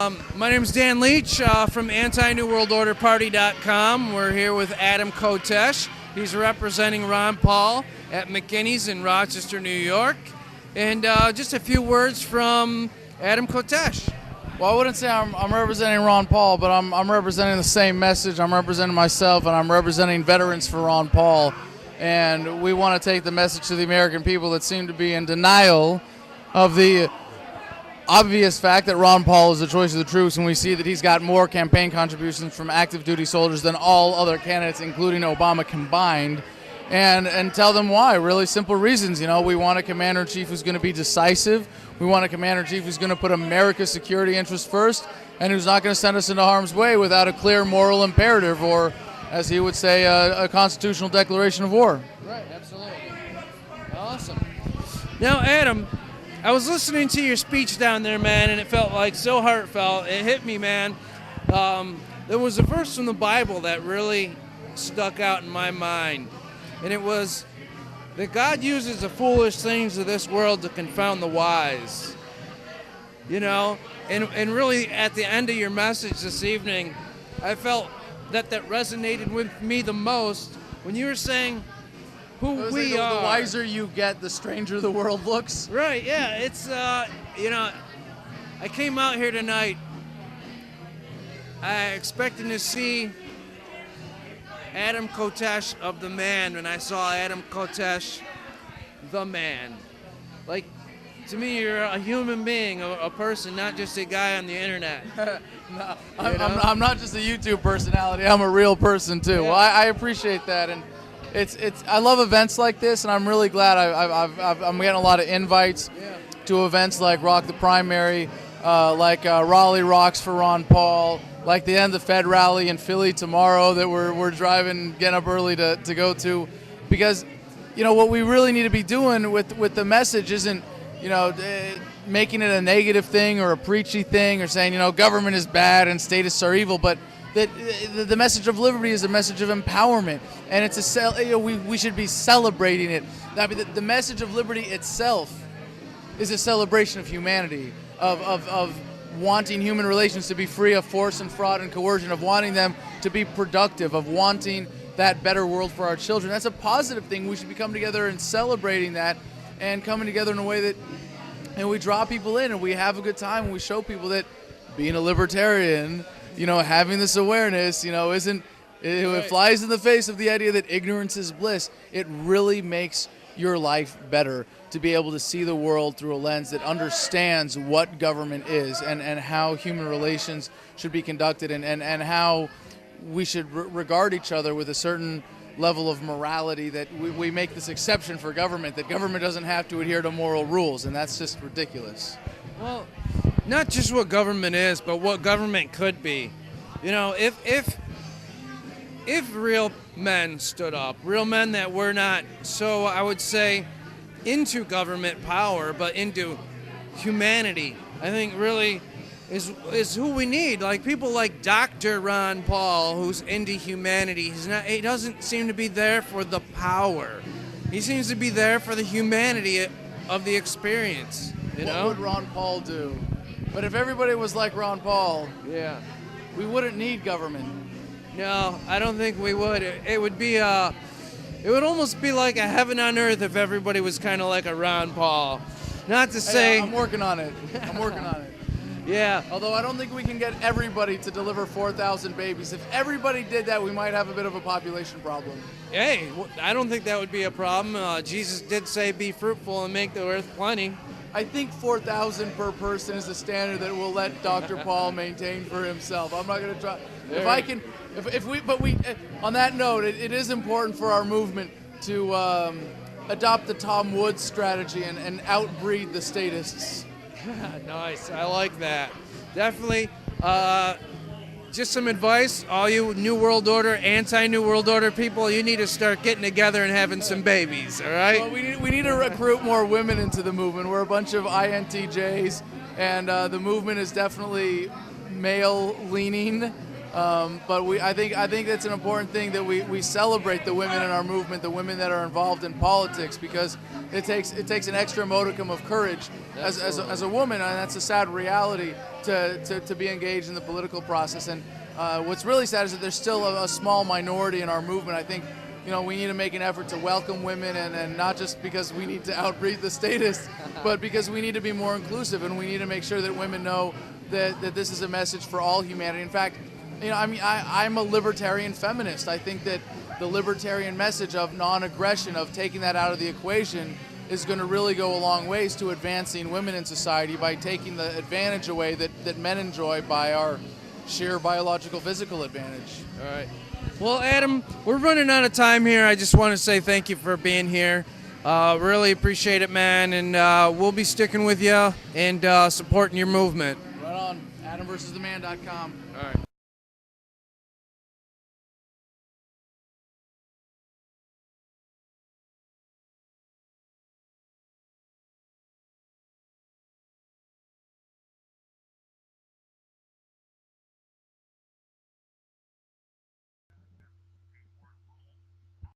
My name is Dan Leach from anti-newworldorderparty.com. We're here with Adam Kokesh. He's representing Ron Paul at McKinney's in Rochester, New York. And just a few words from Adam Kokesh. Well, I wouldn't say I'm representing Ron Paul, but I'm representing the same message. I'm representing myself, and I'm representing Veterans for Ron Paul. And we want to take the message to the American people that seem to be in denial of the obvious fact that Ron Paul is the choice of the troops, and we see that he's got more campaign contributions from active duty soldiers than all other candidates, including Obama combined, and tell them why. Really simple reasons. You know, we want a commander-in-chief who's going to be decisive. We want a commander-in-chief who's going to put America's security interests first, and who's not going to send us into harm's way without a clear moral imperative, or, as he would say, a constitutional declaration of war. Right, absolutely. Awesome. Now, Adam, I was listening to your speech down there, man, and it felt like so heartfelt. It hit me, man. There was a verse from the Bible that really stuck out in my mind, and it was that God uses the foolish things of this world to confound the wise. You know, and really at the end of your message this evening, I felt that resonated with me the most when you were saying who we are. The wiser you get, the stranger the world looks. Right, yeah. It's, you know, I came out here tonight expecting to see Adam Kokesh of the Man, and I saw Adam Kokesh, the man. Like, to me, you're a human being, a person, not just a guy on the internet. No, I'm not just a YouTube personality. I'm a real person, too. Yeah. Well, I appreciate that, and I love events like this, and I'm really glad I'm getting a lot of invites to events like Rock the Primary, like Raleigh Rocks for Ron Paul, like the End the Fed rally in Philly tomorrow that we're driving, getting up early to go to, because, you know, what we really need to be doing with the message isn't, you know, making it a negative thing or a preachy thing or saying, you know, government is bad and statists are evil, but that the message of liberty is a message of empowerment, and it's we should be celebrating it. I mean, the message of liberty itself is a celebration of humanity, of wanting human relations to be free of force and fraud and coercion, of wanting them to be productive, of wanting that better world for our children. That's a positive thing. We should be coming together and celebrating that, and coming together in a way that, and we draw people in and we have a good time, and we show people that being a libertarian, you know, having this awareness, you know, it flies in the face of the idea that ignorance is bliss. It really makes your life better to be able to see the world through a lens that understands what government is, and how human relations should be conducted, and how we should regard each other with a certain level of morality, that we make this exception for government, that government doesn't have to adhere to moral rules, and that's just ridiculous. Well, not just what government is, but what government could be. You know, if real men stood up, real men that were not, so I would say, into government power, but into humanity, I think really is who we need. Like people like Dr. Ron Paul, who's into humanity. He doesn't seem to be there for the power. He seems to be there for the humanity of the experience. You know? What would Ron Paul do? But if everybody was like Ron Paul, yeah, we wouldn't need government. No, I don't think we would. It would be it would almost be like a heaven on earth if everybody was kind of like a Ron Paul. Not to say... Hey, I'm working on it. I'm working on it. Yeah. Although I don't think we can get everybody to deliver 4,000 babies. If everybody did that, we might have a bit of a population problem. Hey, I don't think that would be a problem. Jesus did say, be fruitful and make the earth plenty. I think 4,000 per person is the standard that we'll let Dr. Paul maintain for himself. I'm not going to try. If I can, on that note, it is important for our movement to adopt the Tom Woods strategy and outbreed the statists. Nice. I like that. Definitely. Just some advice, all you New World Order, anti-New World Order people, you need to start getting together and having some babies, all right? Well, we need to recruit more women into the movement. We're a bunch of INTJs, and the movement is definitely male-leaning. But I think that's an important thing, that we celebrate the women in our movement, the women that are involved in politics, because it takes an extra modicum of courage as a woman, and that's a sad reality to be engaged in the political process. And what's really sad is that there's still a small minority in our movement. I think, we need to make an effort to welcome women, and not just because we need to outbreed the statists, but because we need to be more inclusive, and we need to make sure that women know that this is a message for all humanity. In fact, I'm a libertarian feminist. I think that the libertarian message of non-aggression, of taking that out of the equation, is going to really go a long ways to advancing women in society by taking the advantage away that men enjoy by our sheer biological physical advantage. All right. Well, Adam, we're running out of time here. I just want to say thank you for being here. Really appreciate it, man, and we'll be sticking with you and supporting your movement. Right on. AdamVersusTheMan.com. All right.